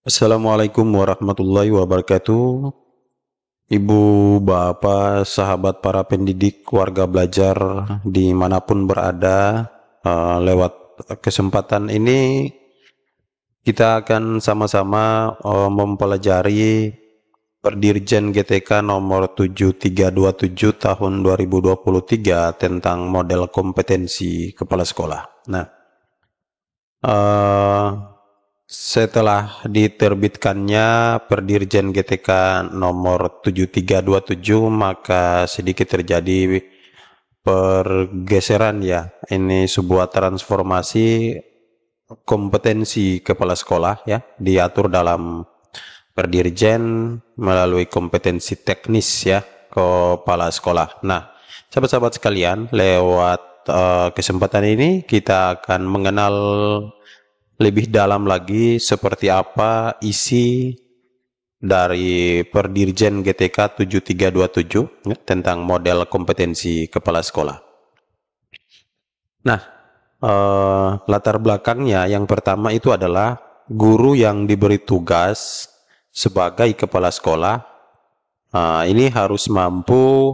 Assalamualaikum warahmatullahi wabarakatuh. Ibu, bapak, sahabat para pendidik, warga belajar dimanapun berada, lewat kesempatan ini kita akan sama-sama mempelajari Perdirjen GTK nomor 7327 tahun 2023 tentang model kompetensi kepala sekolah. Nah, eh, setelah diterbitkannya Perdirjen GTK nomor 7327, maka sedikit terjadi pergeseran ya. Ini sebuah transformasi kompetensi kepala sekolah ya, diatur dalam Perdirjen melalui kompetensi teknis ya kepala sekolah. Nah, sahabat-sahabat sekalian, lewat kesempatan ini kita akan mengenal lebih dalam lagi seperti apa isi dari Perdirjen GTK 7327 ya, tentang model kompetensi kepala sekolah. Nah, latar belakangnya yang pertama itu adalah guru yang diberi tugas sebagai kepala sekolah ini harus mampu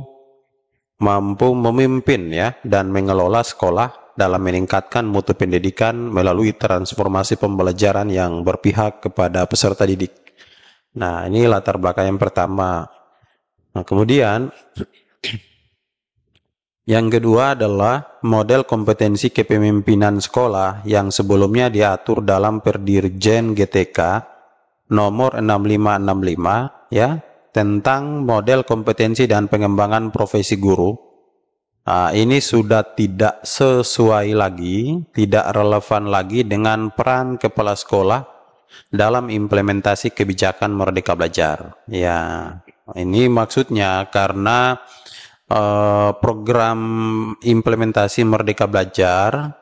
memimpin ya dan mengelola sekolah dalam meningkatkan mutu pendidikan melalui transformasi pembelajaran yang berpihak kepada peserta didik. Nah, ini latar belakang yang pertama. Nah, kemudian yang kedua adalah model kompetensi kepemimpinan sekolah yang sebelumnya diatur dalam Perdirjen GTK nomor 6565 ya, tentang model kompetensi dan pengembangan profesi guru. Nah, ini sudah tidak sesuai lagi, tidak relevan lagi dengan peran kepala sekolah dalam implementasi kebijakan Merdeka Belajar. Ya, ini maksudnya karena program implementasi Merdeka Belajar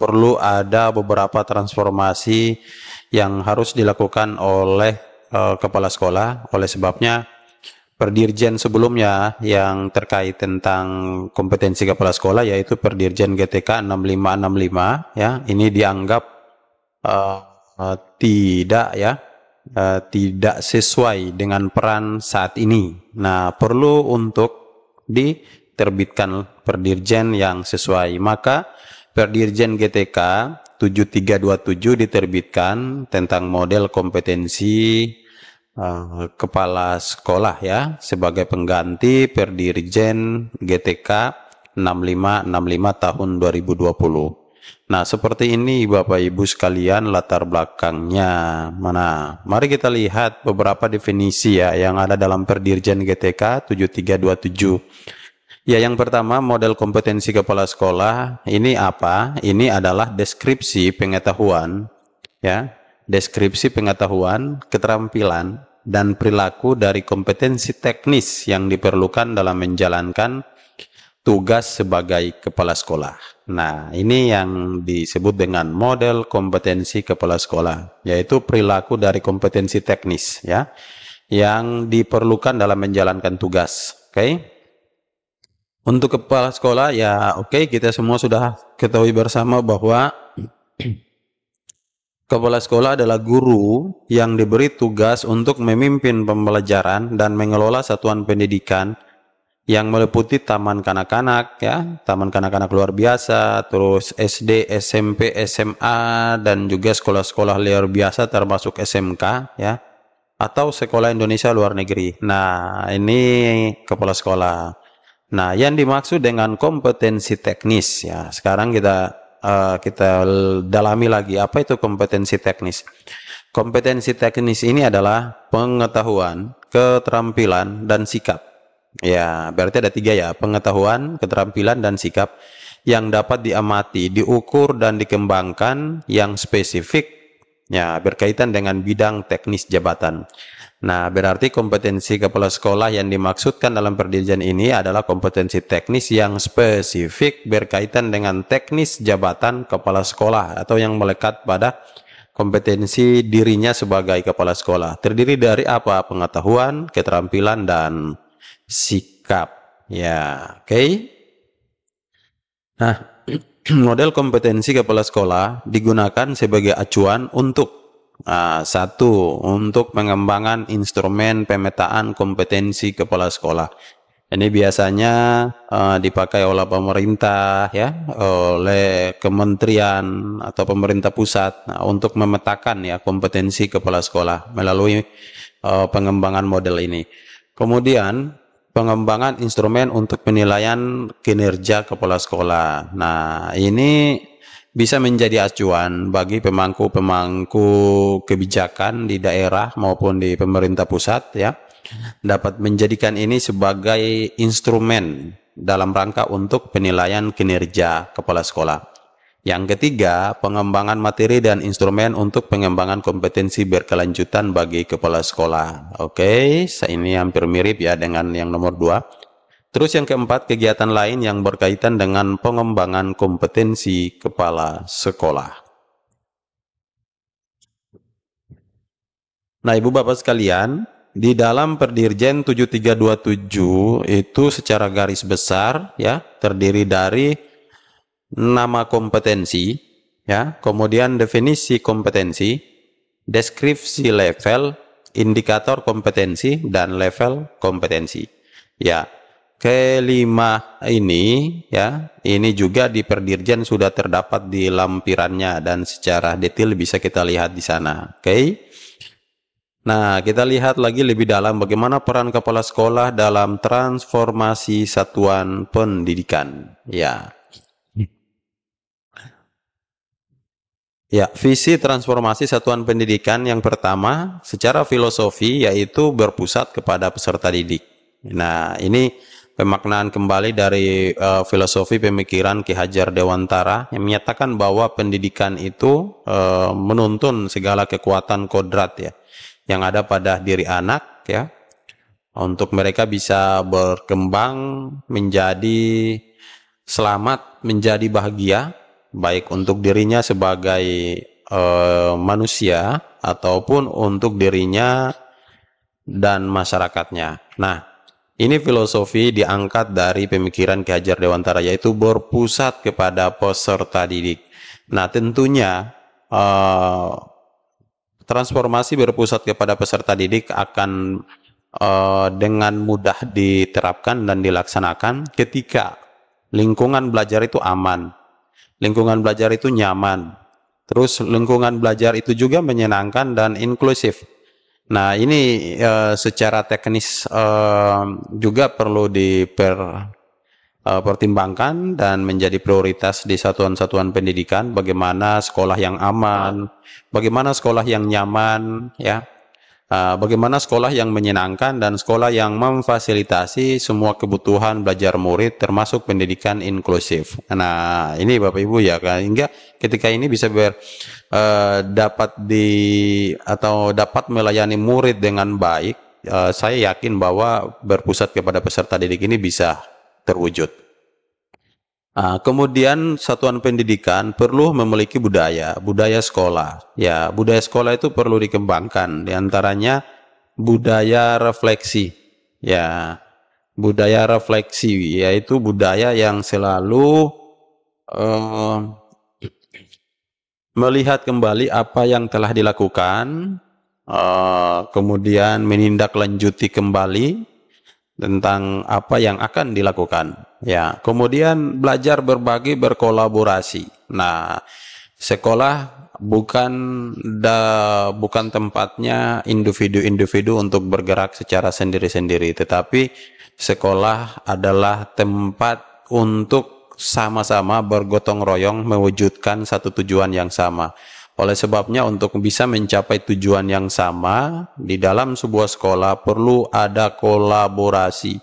perlu ada beberapa transformasi yang harus dilakukan oleh kepala sekolah. Oleh sebabnya Perdirjen sebelumnya yang terkait tentang kompetensi kepala sekolah, yaitu Perdirjen GTK 6565 ya, ini dianggap tidak ya, tidak sesuai dengan peran saat ini. Nah, perlu untuk diterbitkan Perdirjen yang sesuai. Maka Perdirjen GTK 7327 diterbitkan tentang model kompetensi kepala sekolah ya, sebagai pengganti Perdirjen GTK 6565 tahun 2020. Nah, seperti ini Bapak Ibu sekalian latar belakangnya. Mari kita lihat beberapa definisi ya yang ada dalam Perdirjen GTK 7327. Ya, yang pertama, model kompetensi kepala sekolah ini apa? Ini adalah deskripsi pengetahuan ya, deskripsi pengetahuan, keterampilan dan perilaku dari kompetensi teknis yang diperlukan dalam menjalankan tugas sebagai kepala sekolah. Nah, ini yang disebut dengan model kompetensi kepala sekolah, yaitu perilaku dari kompetensi teknis ya, yang diperlukan dalam menjalankan tugas. Oke. Untuk kepala sekolah ya, oke, kita semua sudah ketahui bersama bahwa kepala sekolah adalah guru yang diberi tugas untuk memimpin pembelajaran dan mengelola satuan pendidikan yang meliputi taman kanak-kanak ya, taman kanak-kanak luar biasa, terus SD, SMP, SMA, dan juga sekolah-sekolah luar biasa termasuk SMK ya, atau sekolah Indonesia luar negeri. Nah, ini kepala sekolah. Nah, yang dimaksud dengan kompetensi teknis ya, sekarang kita dalami lagi apa itu kompetensi teknis. Kompetensi teknis ini adalah pengetahuan, keterampilan, dan sikap. Ya, berarti ada tiga ya, pengetahuan, keterampilan, dan sikap yang dapat diamati, diukur, dan dikembangkan yang spesifik ya, berkaitan dengan bidang teknis jabatan. Nah, berarti kompetensi kepala sekolah yang dimaksudkan dalam Perdirjen ini adalah kompetensi teknis yang spesifik berkaitan dengan teknis jabatan kepala sekolah atau yang melekat pada kompetensi dirinya sebagai kepala sekolah. Terdiri dari apa? Pengetahuan, keterampilan, dan sikap. Ya, oke. Nah, model kompetensi kepala sekolah digunakan sebagai acuan untuk Satu, untuk pengembangan instrumen pemetaan kompetensi kepala sekolah. Ini biasanya dipakai oleh pemerintah, ya, oleh kementerian atau pemerintah pusat, untuk memetakan ya kompetensi kepala sekolah melalui pengembangan model ini. Kemudian pengembangan instrumen untuk penilaian kinerja kepala sekolah. Nah, ini bisa menjadi acuan bagi pemangku-pemangku kebijakan di daerah maupun di pemerintah pusat, ya, dapat menjadikan ini sebagai instrumen dalam rangka untuk penilaian kinerja kepala sekolah. Yang ketiga, pengembangan materi dan instrumen untuk pengembangan kompetensi berkelanjutan bagi kepala sekolah. Oke, ini hampir mirip ya dengan yang nomor 2. Terus yang keempat, kegiatan lain yang berkaitan dengan pengembangan kompetensi kepala sekolah. Nah, Ibu Bapak sekalian, di dalam Perdirjen 7327 itu secara garis besar ya terdiri dari nama kompetensi, ya, kemudian definisi kompetensi, deskripsi level, indikator kompetensi, dan level kompetensi. Ya, kelima ini ya, ini juga di Perdirjen sudah terdapat di lampirannya dan secara detail bisa kita lihat di sana. Oke. Nah, kita lihat lagi lebih dalam bagaimana peran kepala sekolah dalam transformasi satuan pendidikan. Ya, visi transformasi satuan pendidikan yang pertama secara filosofi yaitu berpusat kepada peserta didik. Nah, ini pemaknaan kembali dari filosofi pemikiran Ki Hajar Dewantara yang menyatakan bahwa pendidikan itu menuntun segala kekuatan kodrat ya yang ada pada diri anak ya untuk mereka bisa berkembang menjadi selamat, menjadi bahagia, baik untuk dirinya sebagai manusia ataupun untuk dirinya dan masyarakatnya. Nah, ini filosofi diangkat dari pemikiran Ki Hajar Dewantara yaitu berpusat kepada peserta didik. Nah, tentunya transformasi berpusat kepada peserta didik akan dengan mudah diterapkan dan dilaksanakan ketika lingkungan belajar itu aman, lingkungan belajar itu nyaman, terus lingkungan belajar itu juga menyenangkan dan inklusif. Nah, ini secara teknis juga perlu dipertimbangkan dan menjadi prioritas di satuan-satuan pendidikan, bagaimana sekolah yang aman, bagaimana sekolah yang nyaman, ya, bagaimana sekolah yang menyenangkan dan sekolah yang memfasilitasi semua kebutuhan belajar murid termasuk pendidikan inklusif. Nah, ini Bapak Ibu ya, hingga ketika ini bisa dapat melayani murid dengan baik, saya yakin bahwa berpusat kepada peserta didik ini bisa terwujud. Kemudian satuan pendidikan perlu memiliki budaya sekolah. Ya, budaya sekolah itu perlu dikembangkan. Di antaranya budaya refleksi. Ya, budaya refleksi yaitu budaya yang selalu melihat kembali apa yang telah dilakukan, kemudian menindaklanjuti kembali tentang apa yang akan dilakukan. Ya, kemudian belajar berbagi, berkolaborasi. Nah, sekolah bukan tempatnya individu-individu untuk bergerak secara sendiri-sendiri, tetapi sekolah adalah tempat untuk sama-sama bergotong royong mewujudkan satu tujuan yang sama. Oleh sebabnya untuk bisa mencapai tujuan yang sama di dalam sebuah sekolah perlu ada kolaborasi.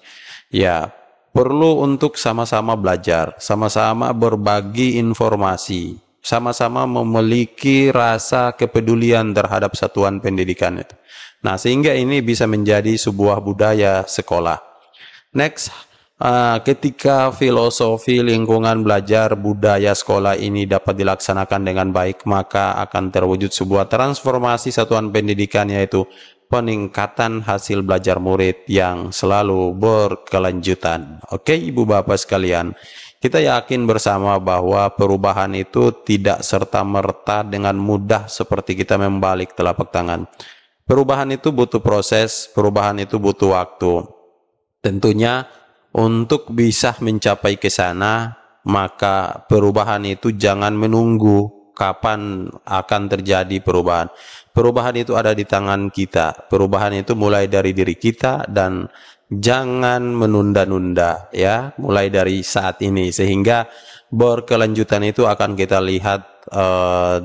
Ya, perlu untuk sama-sama belajar, sama-sama berbagi informasi, sama-sama memiliki rasa kepedulian terhadap satuan pendidikan itu. Nah, sehingga ini bisa menjadi sebuah budaya sekolah. Next, ketika filosofi lingkungan belajar budaya sekolah ini dapat dilaksanakan dengan baik, maka akan terwujud sebuah transformasi satuan pendidikan, yaitu peningkatan hasil belajar murid yang selalu berkelanjutan. Oke, Ibu Bapak sekalian, Kita yakin bersama bahwa perubahan itu tidak serta-merta dengan mudah seperti kita membalik telapak tangan. Perubahan itu butuh proses, perubahan itu butuh waktu. Tentunya untuk bisa mencapai ke sana, maka perubahan itu jangan menunggu kapan akan terjadi perubahan. Perubahan itu ada di tangan kita. Perubahan itu mulai dari diri kita dan jangan menunda-nunda ya, mulai dari saat ini sehingga berkelanjutan itu akan kita lihat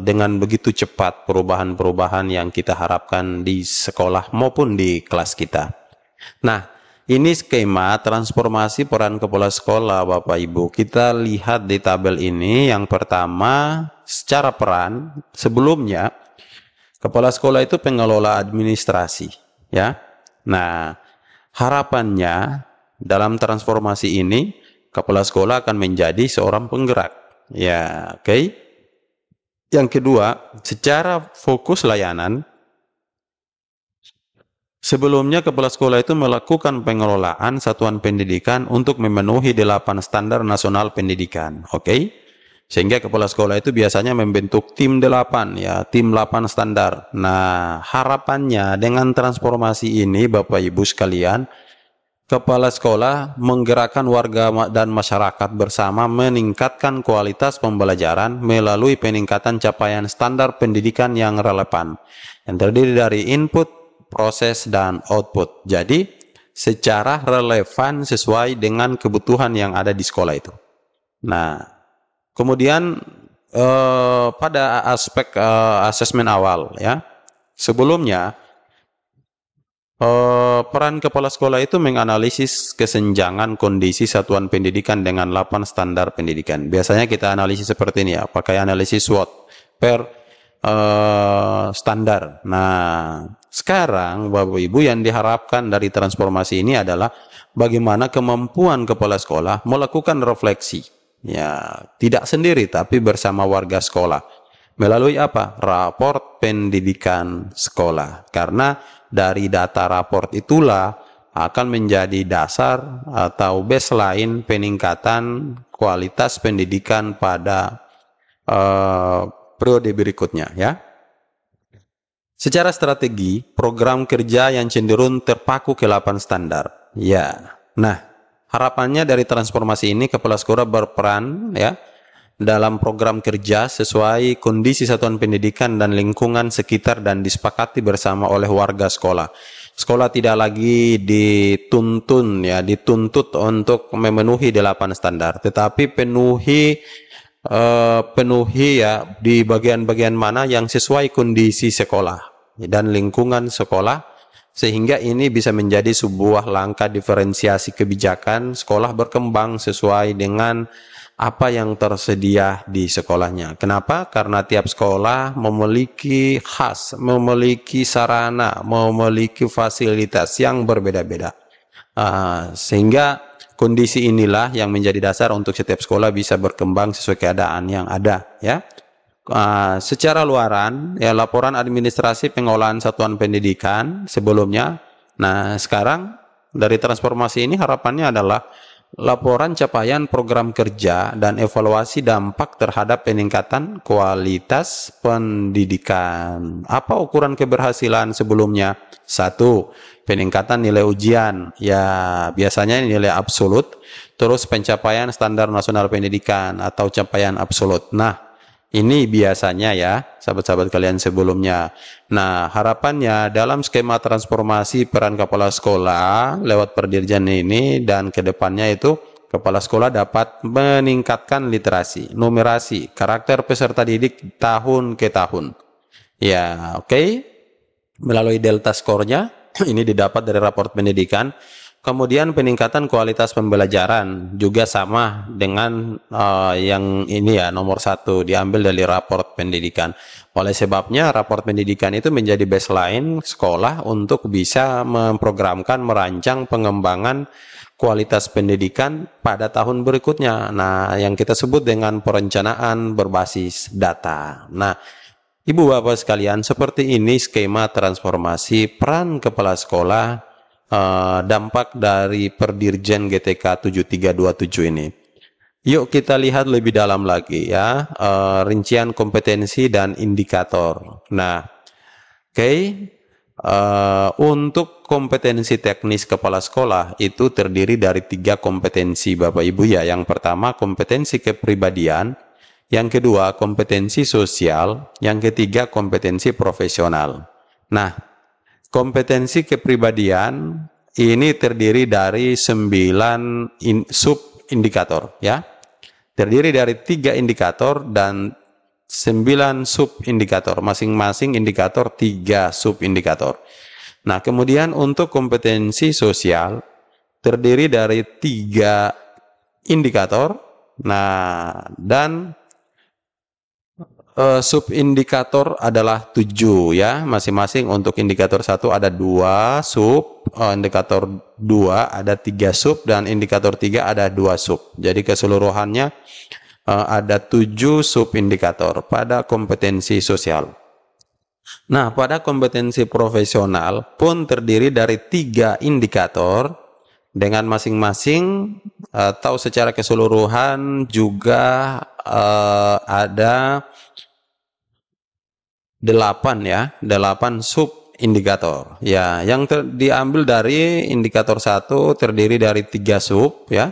dengan begitu cepat perubahan-perubahan yang kita harapkan di sekolah maupun di kelas kita. Nah, ini skema transformasi peran kepala sekolah Bapak Ibu. Kita lihat di tabel ini yang pertama secara peran. Sebelumnya kepala sekolah itu pengelola administrasi ya. Nah, harapannya dalam transformasi ini kepala sekolah akan menjadi seorang penggerak ya, oke. Yang kedua, secara fokus layanan, sebelumnya kepala sekolah itu melakukan pengelolaan satuan pendidikan untuk memenuhi 8 standar nasional pendidikan, oke. Sehingga kepala sekolah itu biasanya membentuk tim 8 ya, tim 8 standar. Nah, harapannya dengan transformasi ini Bapak Ibu sekalian, kepala sekolah menggerakkan warga dan masyarakat bersama meningkatkan kualitas pembelajaran melalui peningkatan capaian standar pendidikan yang relevan yang terdiri dari input, proses, dan output. Jadi secara relevan sesuai dengan kebutuhan yang ada di sekolah itu. Nah, kemudian pada aspek asesmen awal ya, sebelumnya peran kepala sekolah itu menganalisis kesenjangan kondisi satuan pendidikan dengan 8 standar pendidikan. Biasanya kita analisis seperti ini ya, pakai analisis SWOT per standar. Nah, sekarang Bapak Ibu yang diharapkan dari transformasi ini adalah bagaimana kemampuan kepala sekolah melakukan refleksi. Ya, tidak sendiri tapi bersama warga sekolah. Melalui apa? Raport pendidikan sekolah. Karena dari data raport itulah akan menjadi dasar atau baseline peningkatan kualitas pendidikan pada periode berikutnya ya. Secara strategi, program kerja yang cenderung terpaku ke 8 standar. Ya. Nah, harapannya dari transformasi ini kepala sekolah berperan ya dalam program kerja sesuai kondisi satuan pendidikan dan lingkungan sekitar dan disepakati bersama oleh warga sekolah. Sekolah tidak lagi dituntut untuk memenuhi 8 standar, tetapi penuhi ya di bagian-bagian mana yang sesuai kondisi sekolah dan lingkungan sekolah, sehingga ini bisa menjadi sebuah langkah diferensiasi kebijakan sekolah berkembang sesuai dengan apa yang tersedia di sekolahnya. Kenapa? Karena tiap sekolah memiliki khas, memiliki sarana, memiliki fasilitas yang berbeda-beda. Sehingga kondisi inilah yang menjadi dasar untuk setiap sekolah bisa berkembang sesuai keadaan yang ada. Ya. Secara luaran, ya laporan administrasi pengolahan satuan pendidikan sebelumnya. Nah, sekarang dari transformasi ini harapannya adalah laporan capaian program kerja dan evaluasi dampak terhadap peningkatan kualitas pendidikan. Apa ukuran keberhasilan sebelumnya? 1. Peningkatan nilai ujian. Ya, biasanya nilai absolut. Terus pencapaian standar nasional pendidikan atau capaian absolut. Nah, ini biasanya ya, sahabat-sahabat kalian sebelumnya. Nah, harapannya dalam skema transformasi peran kepala sekolah lewat perdirjen ini dan kedepannya itu kepala sekolah dapat meningkatkan literasi, numerasi, karakter peserta didik tahun ke tahun. Ya, oke. Melalui delta skornya, ini didapat dari raport pendidikan. Kemudian peningkatan kualitas pembelajaran juga sama dengan yang ini ya, nomor 1 diambil dari raport pendidikan. Oleh sebabnya raport pendidikan itu menjadi baseline sekolah untuk bisa memprogramkan, merancang pengembangan kualitas pendidikan pada tahun berikutnya. Nah, yang kita sebut dengan perencanaan berbasis data. Nah, Ibu Bapak sekalian, seperti ini skema transformasi peran kepala sekolah, dampak dari Perdirjen GTK 7327 ini. Yuk kita lihat lebih dalam lagi ya, rincian kompetensi dan indikator. Nah, oke, untuk kompetensi teknis kepala sekolah itu terdiri dari 3 kompetensi Bapak Ibu ya. Yang pertama kompetensi kepribadian, yang kedua kompetensi sosial, yang ketiga kompetensi profesional. Nah, kompetensi kepribadian ini terdiri dari 9 sub indikator ya. Terdiri dari 3 indikator dan 9 sub indikator. Masing-masing indikator 3 sub indikator. Nah, kemudian untuk kompetensi sosial terdiri dari 3 indikator. Nah, dan subindikator adalah 7 ya, masing-masing. Untuk indikator 1 ada 2 sub, indikator 2 ada 3 sub, dan indikator 3 ada 2 sub. Jadi keseluruhannya ada 7 subindikator pada kompetensi sosial. Nah, pada kompetensi profesional pun terdiri dari 3 indikator dengan masing-masing atau secara keseluruhan juga ada 8 ya, 8 sub indikator ya. Yang diambil dari indikator 1 terdiri dari 3 sub ya.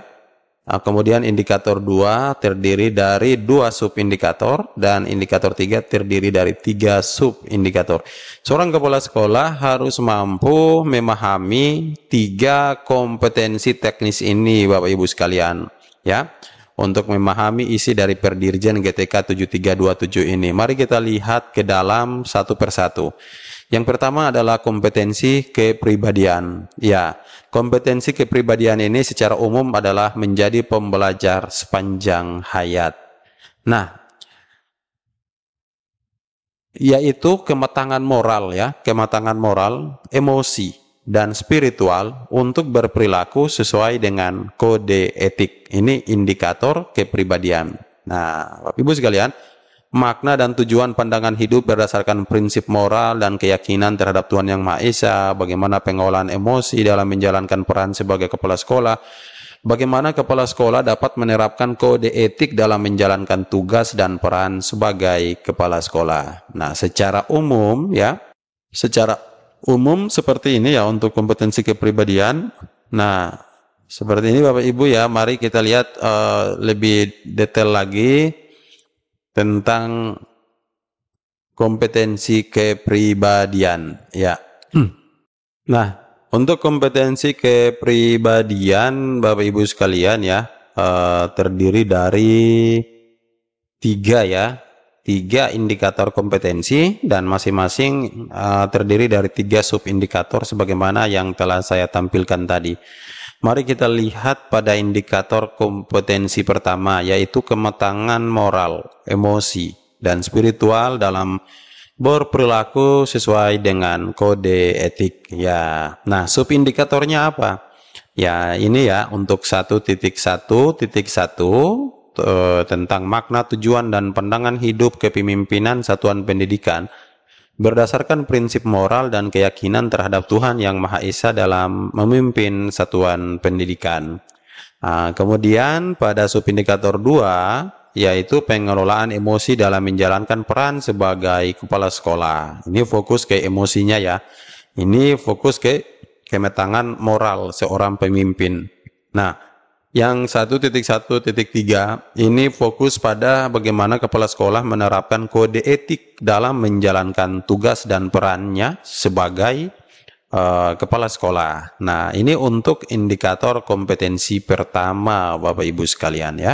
Nah, kemudian indikator 2 terdiri dari 2 sub indikator, dan indikator 3 terdiri dari 3 sub indikator. Seorang kepala sekolah harus mampu memahami 3 kompetensi teknis ini Bapak Ibu sekalian ya, untuk memahami isi dari Perdirjen GTK 7327 ini. Mari kita lihat ke dalam satu persatu. Yang pertama adalah kompetensi kepribadian. Ya, kompetensi kepribadian ini secara umum adalah menjadi pembelajar sepanjang hayat. Nah, yaitu kematangan moral ya, kematangan moral, emosi, dan spiritual untuk berperilaku sesuai dengan kode etik. Ini indikator kepribadian. Nah, Bapak Ibu sekalian, makna dan tujuan pandangan hidup berdasarkan prinsip moral dan keyakinan terhadap Tuhan Yang Maha Esa, bagaimana pengolahan emosi dalam menjalankan peran sebagai kepala sekolah, bagaimana kepala sekolah dapat menerapkan kode etik dalam menjalankan tugas dan peran sebagai kepala sekolah. Nah, secara umum ya, secara umum seperti ini ya untuk kompetensi kepribadian. Nah, seperti ini Bapak Ibu ya, mari kita lihat lebih detail lagi tentang kompetensi kepribadian ya. Nah, untuk kompetensi kepribadian Bapak Ibu sekalian ya, terdiri dari 3 ya, 3 indikator kompetensi, dan masing-masing terdiri dari 3 subindikator sebagaimana yang telah saya tampilkan tadi. Mari kita lihat pada indikator kompetensi pertama, yaitu kematangan moral, emosi, dan spiritual dalam berperilaku sesuai dengan kode etik ya. Nah, subindikatornya apa? Ya, ini ya untuk 1.1.1 tentang makna, tujuan, dan pandangan hidup kepemimpinan satuan pendidikan berdasarkan prinsip moral dan keyakinan terhadap Tuhan Yang Maha Esa dalam memimpin satuan pendidikan. Nah, kemudian pada subindikator 2 yaitu pengelolaan emosi dalam menjalankan peran sebagai kepala sekolah. Ini fokus ke emosinya ya. Ini fokus ke kematangan moral seorang pemimpin. Nah, yang 1.1.3 ini fokus pada bagaimana kepala sekolah menerapkan kode etik dalam menjalankan tugas dan perannya sebagai kepala sekolah. Nah, ini untuk indikator kompetensi pertama Bapak Ibu sekalian ya.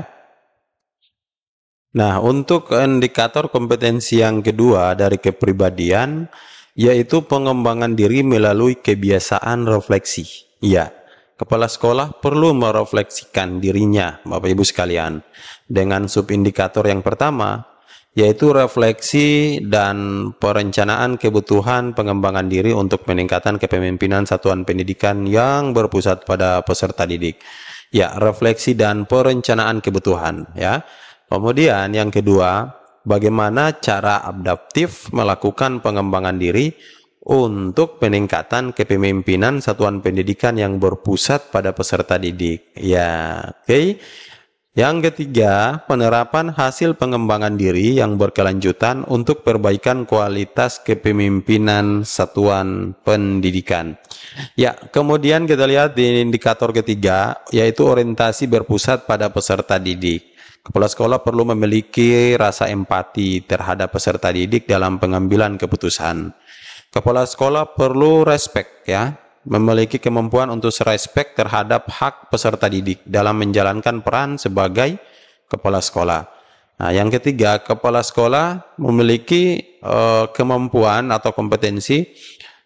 Nah, untuk indikator kompetensi yang kedua dari kepribadian yaitu pengembangan diri melalui kebiasaan refleksi. Ya, kepala sekolah perlu merefleksikan dirinya Bapak Ibu sekalian dengan subindikator yang pertama yaitu refleksi dan perencanaan kebutuhan pengembangan diri untuk peningkatan kepemimpinan satuan pendidikan yang berpusat pada peserta didik. Ya, refleksi dan perencanaan kebutuhan ya. Kemudian yang kedua, bagaimana cara adaptif melakukan pengembangan diri untuk peningkatan kepemimpinan satuan pendidikan yang berpusat pada peserta didik. Ya, oke. Yang ketiga, penerapan hasil pengembangan diri yang berkelanjutan untuk perbaikan kualitas kepemimpinan satuan pendidikan. Ya, kemudian kita lihat di indikator ketiga, yaitu orientasi berpusat pada peserta didik. Kepala sekolah perlu memiliki rasa empati terhadap peserta didik dalam pengambilan keputusan. Kepala sekolah perlu respect, ya, memiliki kemampuan untuk respect terhadap hak peserta didik dalam menjalankan peran sebagai kepala sekolah. Nah, yang ketiga, kepala sekolah memiliki kemampuan atau kompetensi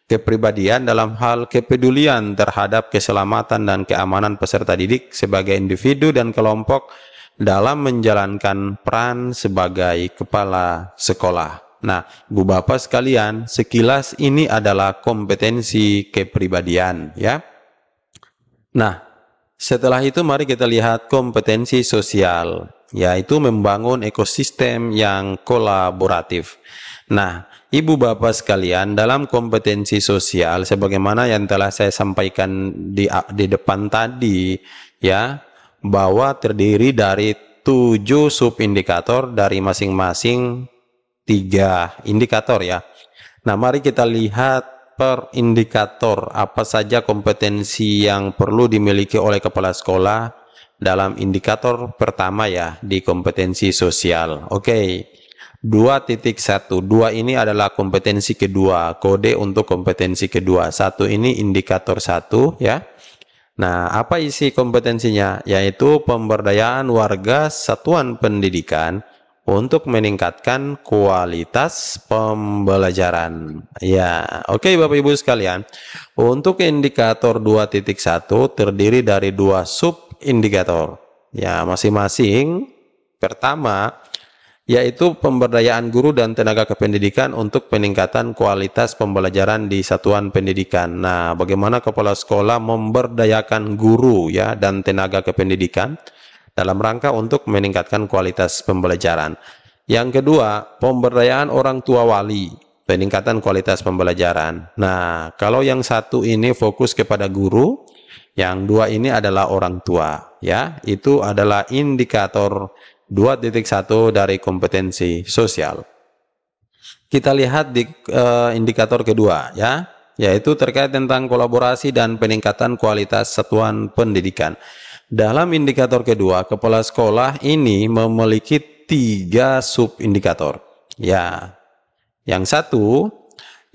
kepribadian dalam hal kepedulian terhadap keselamatan dan keamanan peserta didik sebagai individu dan kelompok dalam menjalankan peran sebagai kepala sekolah. Nah, Ibu Bapak sekalian, sekilas ini adalah kompetensi kepribadian, ya. Nah, setelah itu mari kita lihat kompetensi sosial, yaitu membangun ekosistem yang kolaboratif. Nah, Ibu Bapak sekalian, dalam kompetensi sosial sebagaimana yang telah saya sampaikan di depan tadi, ya, bahwa terdiri dari 7 subindikator dari masing-masing 3 indikator, ya. Nah, mari kita lihat per indikator apa saja kompetensi yang perlu dimiliki oleh kepala sekolah dalam indikator pertama, ya, di kompetensi sosial. Oke. 2.1. 2 ini adalah kompetensi kedua, kode untuk kompetensi kedua. 1 ini indikator 1, ya. Nah, apa isi kompetensinya? Yaitu pemberdayaan warga satuan pendidikan untuk meningkatkan kualitas pembelajaran. Ya, oke Bapak Ibu sekalian. Untuk indikator 2.1 terdiri dari 2 sub-indikator. Ya, masing-masing pertama yaitu pemberdayaan guru dan tenaga kependidikan untuk peningkatan kualitas pembelajaran di satuan pendidikan. Nah, bagaimana kepala sekolah memberdayakan guru, ya, dan tenaga kependidikan dalam rangka untuk meningkatkan kualitas pembelajaran. Yang kedua, pemberdayaan orang tua wali, peningkatan kualitas pembelajaran. Nah, kalau yang satu ini fokus kepada guru, yang dua ini adalah orang tua, ya. Itu adalah indikator 2.1 dari kompetensi sosial. Kita lihat di indikator kedua, ya, yaitu terkait tentang kolaborasi dan peningkatan kualitas satuan pendidikan. Dalam indikator kedua, kepala sekolah ini memiliki 3 subindikator. Ya, yang satu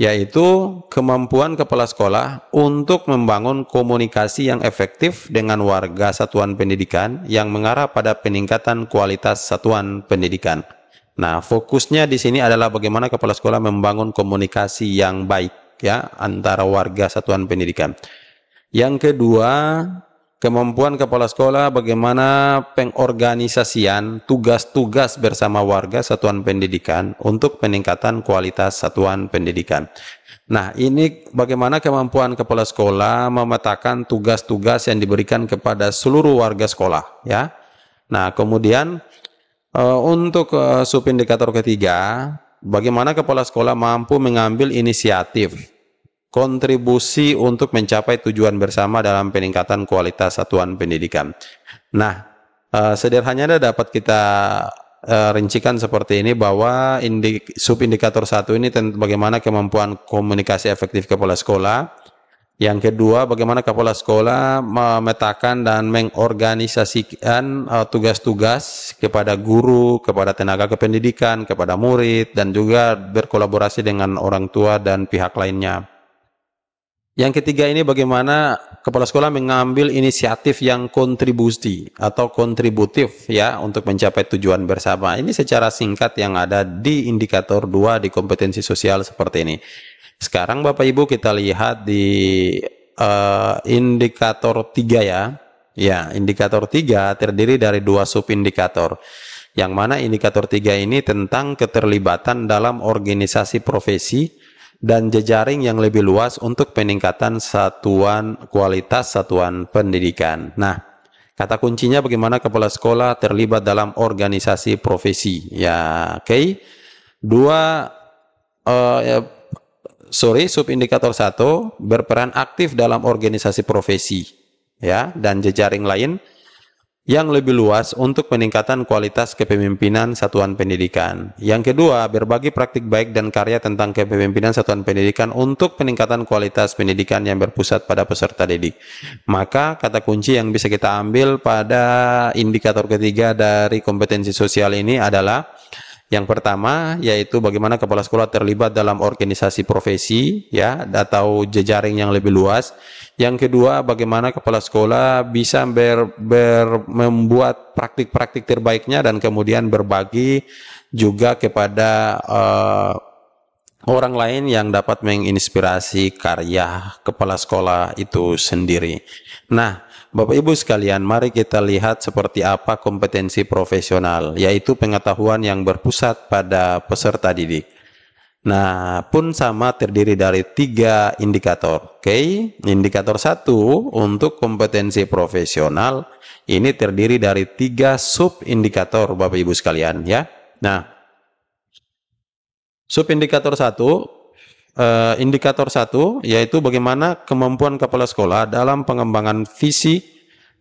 yaitu kemampuan kepala sekolah untuk membangun komunikasi yang efektif dengan warga satuan pendidikan yang mengarah pada peningkatan kualitas satuan pendidikan. Nah, fokusnya di sini adalah bagaimana kepala sekolah membangun komunikasi yang baik, ya, antara warga satuan pendidikan. Yang kedua, kemampuan kepala sekolah bagaimana pengorganisasian tugas-tugas bersama warga satuan pendidikan untuk peningkatan kualitas satuan pendidikan. Nah, ini bagaimana kemampuan kepala sekolah memetakan tugas-tugas yang diberikan kepada seluruh warga sekolah, ya. Nah, kemudian untuk subindikator ketiga, bagaimana kepala sekolah mampu mengambil inisiatif kontribusi untuk mencapai tujuan bersama dalam peningkatan kualitas satuan pendidikan. Nah, sederhananya dapat kita rincikan seperti ini, bahwa subindikator 1 ini tentang bagaimana kemampuan komunikasi efektif kepala sekolah. Yang kedua, bagaimana kepala sekolah memetakan dan mengorganisasikan tugas-tugas kepada guru, kepada tenaga kependidikan, kepada murid, dan juga berkolaborasi dengan orang tua dan pihak lainnya. Yang ketiga ini bagaimana kepala sekolah mengambil inisiatif yang kontribusi atau kontributif, ya, untuk mencapai tujuan bersama. Ini secara singkat yang ada di indikator 2 di kompetensi sosial seperti ini. Sekarang Bapak Ibu kita lihat di indikator 3, ya. Ya, indikator 3 terdiri dari 2 subindikator. Yang mana indikator 3 ini tentang keterlibatan dalam organisasi profesi dan jejaring yang lebih luas untuk peningkatan kualitas satuan pendidikan. Nah, kata kuncinya bagaimana kepala sekolah terlibat dalam organisasi profesi. Ya, oke. Subindikator 1 berperan aktif dalam organisasi profesi, ya, dan jejaring lain yang lebih luas untuk peningkatan kualitas kepemimpinan satuan pendidikan. Yang kedua, berbagi praktik baik dan karya tentang kepemimpinan satuan pendidikan untuk peningkatan kualitas pendidikan yang berpusat pada peserta didik. Maka kata kunci yang bisa kita ambil pada indikator ketiga dari kompetensi sosial ini adalah yang pertama, yaitu bagaimana kepala sekolah terlibat dalam organisasi profesi, ya, atau jejaring yang lebih luas. Yang kedua, bagaimana kepala sekolah bisa membuat praktik-praktik terbaiknya dan kemudian berbagi juga kepada orang lain yang dapat menginspirasi karya kepala sekolah itu sendiri. Nah, Bapak Ibu sekalian, mari kita lihat seperti apa kompetensi profesional, yaitu pengetahuan yang berpusat pada peserta didik. Nah, pun sama terdiri dari 3 indikator. Oke, indikator 1 untuk kompetensi profesional ini terdiri dari 3 sub indikator, Bapak Ibu sekalian, ya. Nah, sub indikator 1, indikator 1 yaitu bagaimana kemampuan kepala sekolah dalam pengembangan visi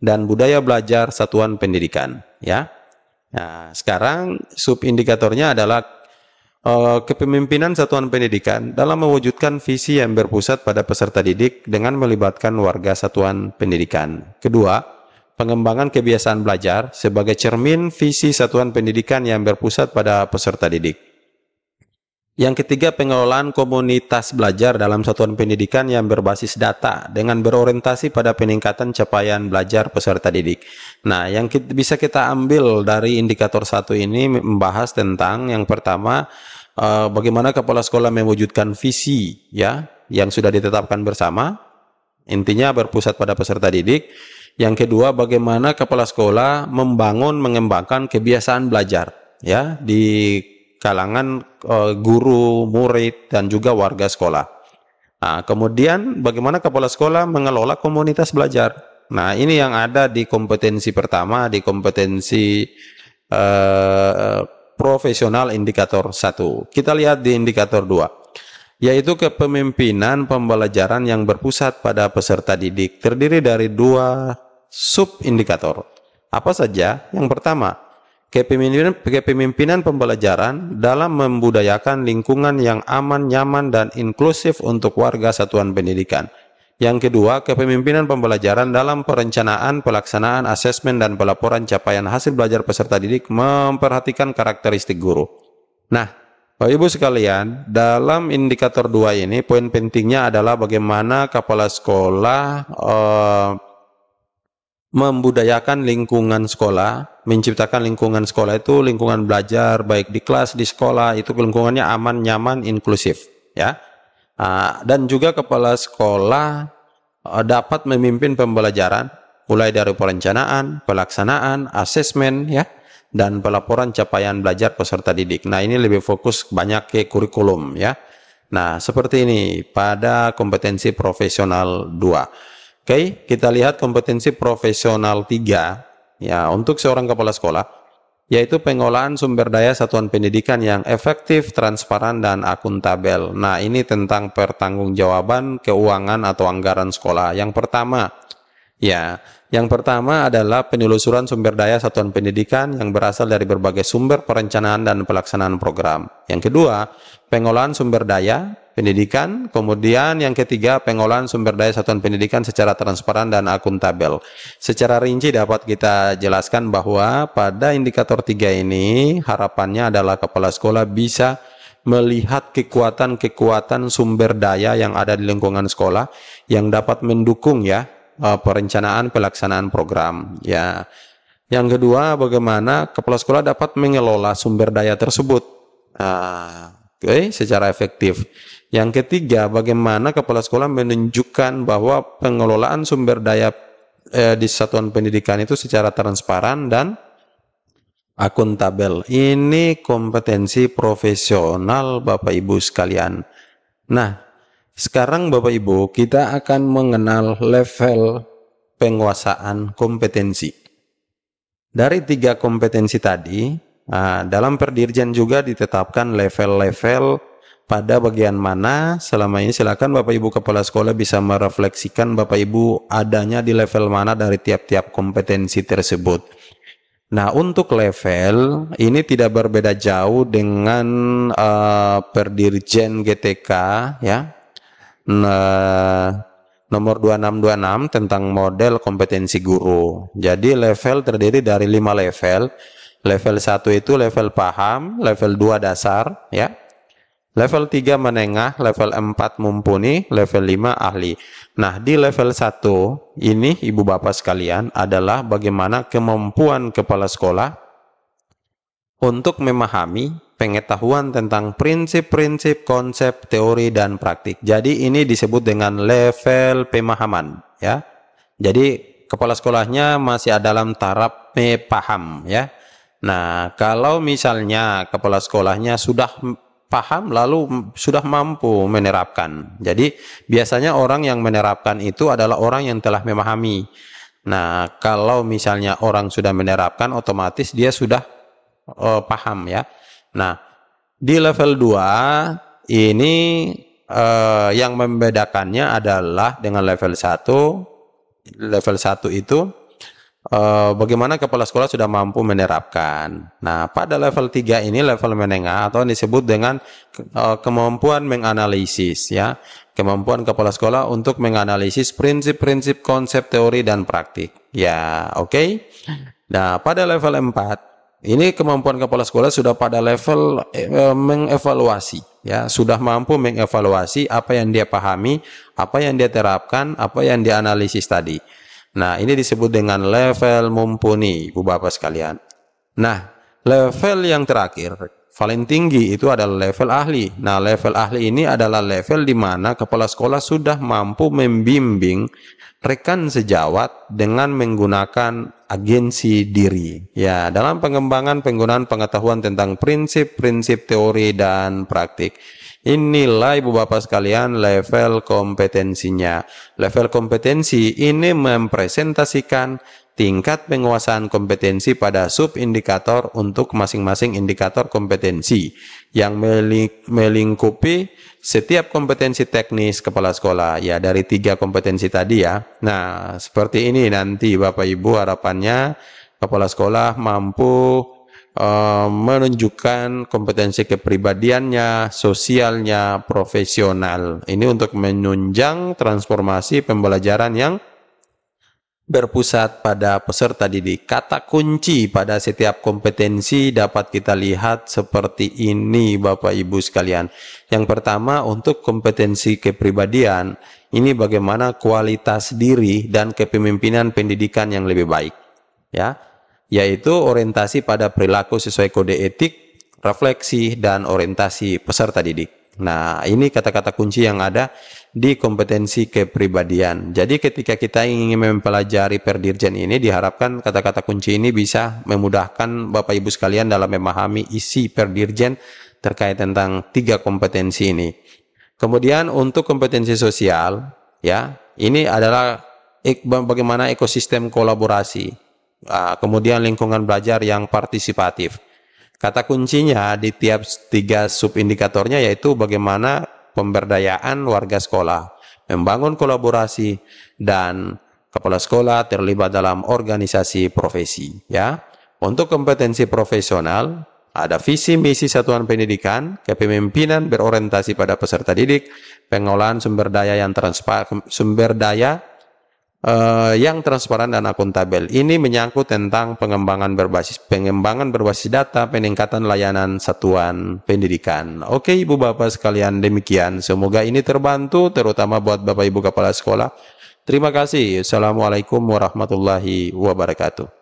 dan budaya belajar satuan pendidikan, ya. Nah, sekarang sub indikatornya adalah kepemimpinan satuan pendidikan dalam mewujudkan visi yang berpusat pada peserta didik dengan melibatkan warga satuan pendidikan. Kedua, pengembangan kebiasaan belajar sebagai cermin visi satuan pendidikan yang berpusat pada peserta didik. Yang ketiga, pengelolaan komunitas belajar dalam satuan pendidikan yang berbasis data dengan berorientasi pada peningkatan capaian belajar peserta didik. Nah, yang bisa kita ambil dari indikator 1 ini membahas tentang yang pertama, bagaimana kepala sekolah mewujudkan visi, ya, yang sudah ditetapkan bersama, intinya berpusat pada peserta didik. Yang kedua, bagaimana kepala sekolah mengembangkan kebiasaan belajar, ya, di kalangan guru, murid, dan juga warga sekolah. Nah, kemudian bagaimana kepala sekolah mengelola komunitas belajar. Nah, ini yang ada di kompetensi pertama, di kompetensi profesional indikator 1. Kita lihat di indikator 2, yaitu kepemimpinan pembelajaran yang berpusat pada peserta didik. Terdiri dari 2 sub indikator. Apa saja? Yang pertama, kepemimpinan pembelajaran dalam membudayakan lingkungan yang aman, nyaman, dan inklusif untuk warga satuan pendidikan. Yang kedua, kepemimpinan pembelajaran dalam perencanaan, pelaksanaan, asesmen, dan pelaporan capaian hasil belajar peserta didik memperhatikan karakteristik guru. Nah, Bapak Ibu sekalian, dalam indikator 2 ini, poin pentingnya adalah bagaimana kepala sekolah membudayakan lingkungan sekolah, menciptakan lingkungan sekolah itu lingkungan belajar baik di kelas, di sekolah, itu lingkungannya aman, nyaman, inklusif, ya. Dan juga kepala sekolah dapat memimpin pembelajaran mulai dari perencanaan, pelaksanaan, asesmen, ya, dan pelaporan capaian belajar peserta didik. Nah, ini lebih fokus banyak ke kurikulum, ya. Nah, seperti ini pada kompetensi profesional 2. Oke, kita lihat kompetensi profesional 3, ya, untuk seorang kepala sekolah, yaitu pengolahan sumber daya satuan pendidikan yang efektif, transparan, dan akuntabel. Nah, ini tentang pertanggungjawaban keuangan atau anggaran sekolah. Yang pertama, ya, yang pertama adalah penelusuran sumber daya satuan pendidikan yang berasal dari berbagai sumber perencanaan dan pelaksanaan program. Yang kedua, pengolahan sumber daya pendidikan. Kemudian yang ketiga, pengolahan sumber daya satuan pendidikan secara transparan dan akuntabel. Secara rinci dapat kita jelaskan bahwa pada indikator 3 ini harapannya adalah kepala sekolah bisa melihat kekuatan-kekuatan sumber daya yang ada di lingkungan sekolah yang dapat mendukung, ya, perencanaan pelaksanaan program, ya. Yang kedua, bagaimana kepala sekolah dapat mengelola sumber daya tersebut secara efektif. Yang ketiga, bagaimana kepala sekolah menunjukkan bahwa pengelolaan sumber daya di satuan pendidikan itu secara transparan dan akuntabel. Ini kompetensi profesional, Bapak Ibu sekalian. Nah, sekarang Bapak Ibu, kita akan mengenal level penguasaan kompetensi. Dari 3 kompetensi tadi, dalam Perdirjen juga ditetapkan level-level pada bagian mana selama ini. Silakan Bapak Ibu Kepala Sekolah bisa merefleksikan Bapak Ibu adanya di level mana dari tiap-tiap kompetensi tersebut. Nah, untuk level ini tidak berbeda jauh dengan Perdirjen GTK ya. Nomor 2626 tentang model kompetensi guru. Jadi level terdiri dari 5 level. Level 1 itu level paham, level 2 dasar ya. Level 3 menengah, level 4 mumpuni, level 5 ahli. Nah, di level 1 ini Ibu Bapak sekalian adalah bagaimana kemampuan kepala sekolah untuk memahami pengetahuan tentang prinsip-prinsip, konsep, teori, dan praktik. Jadi ini disebut dengan level pemahaman ya. Jadi kepala sekolahnya masih dalam taraf paham ya. Nah, kalau misalnya kepala sekolahnya sudah paham lalu sudah mampu menerapkan. Jadi biasanya orang yang menerapkan itu adalah orang yang telah memahami. Nah, kalau misalnya orang sudah menerapkan, otomatis dia sudah paham ya. Nah, di level 2 ini yang membedakannya adalah dengan level 1. Level 1 itu bagaimana kepala sekolah sudah mampu menerapkan. Nah, pada level 3 ini level menengah atau disebut dengan kemampuan menganalisis ya. Kemampuan kepala sekolah untuk menganalisis prinsip-prinsip, konsep, teori, dan praktik. Ya, oke. Nah, pada level 4 ini kemampuan kepala sekolah sudah pada level mengevaluasi ya, sudah mampu mengevaluasi apa yang dia pahami, apa yang dia terapkan, apa yang dia analisis tadi. Nah, ini disebut dengan level mumpuni, Ibu Bapak sekalian. Nah, level yang terakhir, paling tinggi itu adalah level ahli. Nah, level ahli ini adalah level di mana kepala sekolah sudah mampu membimbing rekan sejawat dengan menggunakan agensi diri. Ya, dalam pengembangan penggunaan pengetahuan tentang prinsip-prinsip teori dan praktik. Inilah Ibu Bapak sekalian level kompetensinya. Level kompetensi ini mempresentasikan tingkat penguasaan kompetensi pada sub-indikator untuk masing-masing indikator kompetensi yang melingkupi setiap kompetensi teknis kepala sekolah. Ya, dari 3 kompetensi tadi ya. Nah, seperti ini nanti Bapak Ibu harapannya kepala sekolah mampu menunjukkan kompetensi kepribadiannya, sosialnya, profesional. Ini untuk menunjang transformasi pembelajaran yang berpusat pada peserta didik. Kata kunci pada setiap kompetensi dapat kita lihat seperti ini Bapak Ibu sekalian. Yang pertama, untuk kompetensi kepribadian, ini bagaimana kualitas diri dan kepemimpinan pendidikan yang lebih baik. Ya, yaitu orientasi pada perilaku sesuai kode etik, refleksi, dan orientasi peserta didik. Nah, ini kata-kata kunci yang ada di kompetensi kepribadian. Jadi ketika kita ingin mempelajari Perdirjen ini, diharapkan kata-kata kunci ini bisa memudahkan Bapak Ibu sekalian dalam memahami isi Perdirjen terkait tentang 3 kompetensi ini. Kemudian untuk kompetensi sosial, ya, ini adalah bagaimana ekosistem kolaborasi. Kemudian lingkungan belajar yang partisipatif. Kata kuncinya di tiap 3 subindikatornya yaitu bagaimana pemberdayaan warga sekolah, membangun kolaborasi, dan kepala sekolah terlibat dalam organisasi profesi. Ya, untuk kompetensi profesional ada visi misi satuan pendidikan, kepemimpinan berorientasi pada peserta didik, pengolahan sumber daya yang transparan dan akuntabel. Ini menyangkut tentang pengembangan berbasis data, peningkatan layanan satuan pendidikan. Oke Ibu Bapak sekalian, demikian. Semoga ini terbantu terutama buat Bapak Ibu Kepala Sekolah. Terima kasih. Assalamualaikum warahmatullahi wabarakatuh.